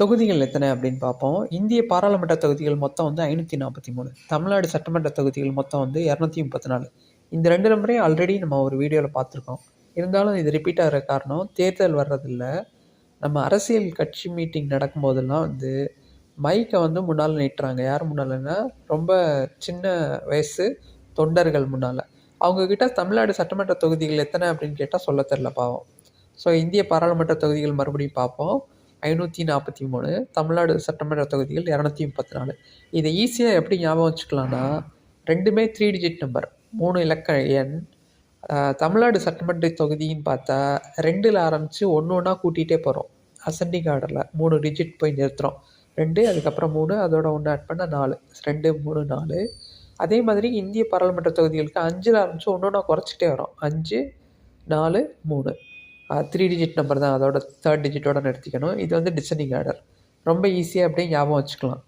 தொகுதிகள் எத்தனை அப்படின்னு பார்ப்போம். இந்திய பாராளுமன்ற தொகுதிகள் மொத்தம் வந்து 543. தமிழ்நாடு சட்டமன்ற தொகுதிகள் மொத்தம் வந்து 234. இந்த 2 நம்பரையும் ஆல்ரெடி நம்ம ஒரு வீடியோவில் பார்த்துருக்கோம். இருந்தாலும் இது ரிப்பீட் ஆகிற காரணம் தேர்தல் வர்றதில்ல. நம்ம அரசியல் கட்சி மீட்டிங் நடக்கும்போதெல்லாம் வந்து மைக்கை வந்து முன்னால் நீட்டுறாங்க. யார் முன்னாலன்னா ரொம்ப சின்ன வயசு தொண்டர்கள் முன்னால். அவங்கக்கிட்ட தமிழ்நாடு சட்டமன்ற தொகுதிகள் எத்தனை அப்படின்னு கேட்டால் சொல்ல தெரில பாவம். ஸோ இந்திய பாராளுமன்ற தொகுதிகள் மறுபடியும் பார்ப்போம். 543. தமிழ்நாடு சட்டமன்ற தொகுதிகள் 234. இதை ஈஸியாக எப்படி ஞாபகம் வச்சுக்கலான்னா, ரெண்டுமே 3 டிஜிட் நம்பர், 3 இலக்க எண். தமிழ்நாடு சட்டமன்ற தொகுதின்னு பார்த்தா 2ல் ஆரம்பித்து ஒன்று ஒன்றா கூட்டிகிட்டே போகிறோம். அசெண்டிங் ஆர்டரில் 3 டிஜிட் போய் நிறுத்துகிறோம். 2, அதுக்கப்புறம் 3, அதோட 1 ஆட் பண்ணால் 4. 2, 3, 4. அதே மாதிரி இந்திய பாராளுமன்ற தொகுதிகளுக்கு 5ல் ஆரம்பித்து ஒன்று ஒன்றா குறைச்சிட்டே வரோம். 5, 4, 3. 3 டிஜிட் நம்பர் தான், அதோட 3rd டிஜிட்டோட நிறுத்திக்கணும். இது வந்து டிசெண்டிங் ஆர்டர். ரொம்ப ஈஸியாக அப்படியே ஞாபகம் வச்சுக்கலாம்.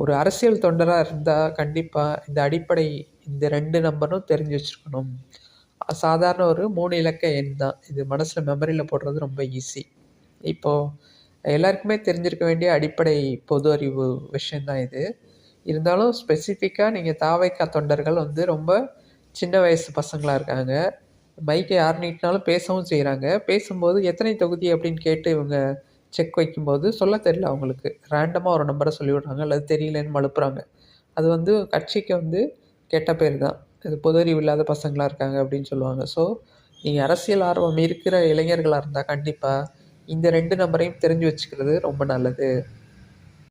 ஒரு அரசியல் தொண்டராக இருந்தால் கண்டிப்பாக இந்த அடிப்படை இந்த 2 நம்பரும் தெரிஞ்சு வச்சுருக்கணும். சாதாரண ஒரு 3 இலக்க எண் தான். இது மனசில் மெமரியில் போடுறது ரொம்ப ஈஸி. இப்போது எல்லாருக்குமே தெரிஞ்சிருக்க வேண்டிய அடிப்படை பொது அறிவு விஷயந்தான் இது. இருந்தாலும் ஸ்பெசிஃபிக்காக நீங்கள் தாவைக்கா தொண்டர்கள் வந்து ரொம்ப சின்ன வயசு பசங்களாக இருக்காங்க. மைக்கை யார் நீட்டினாலும் பேசவும் செய்கிறாங்க. பேசும்போது எத்தனை தொகுதி அப்படின்னு கேட்டு இவங்க செக் வைக்கும்போது சொல்ல தெரியல அவங்களுக்கு. ரேண்டமாக ஒரு நம்பரை சொல்லிவிடுறாங்க, அல்லது தெரியலன்னு மழுப்புறாங்க. அது வந்து கட்சிக்கு வந்து கெட்ட பேர் தான். இது பொது அறிவு இல்லாத பசங்களாக இருக்காங்க அப்படின்னு சொல்லுவாங்க. ஸோ நீங்கள் அரசியல் ஆர்வம் இருக்கிற இளைஞர்களாக இருந்தால் கண்டிப்பாக இந்த 2 நம்பரையும் தெரிஞ்சு வச்சுக்கிறது ரொம்ப நல்லது.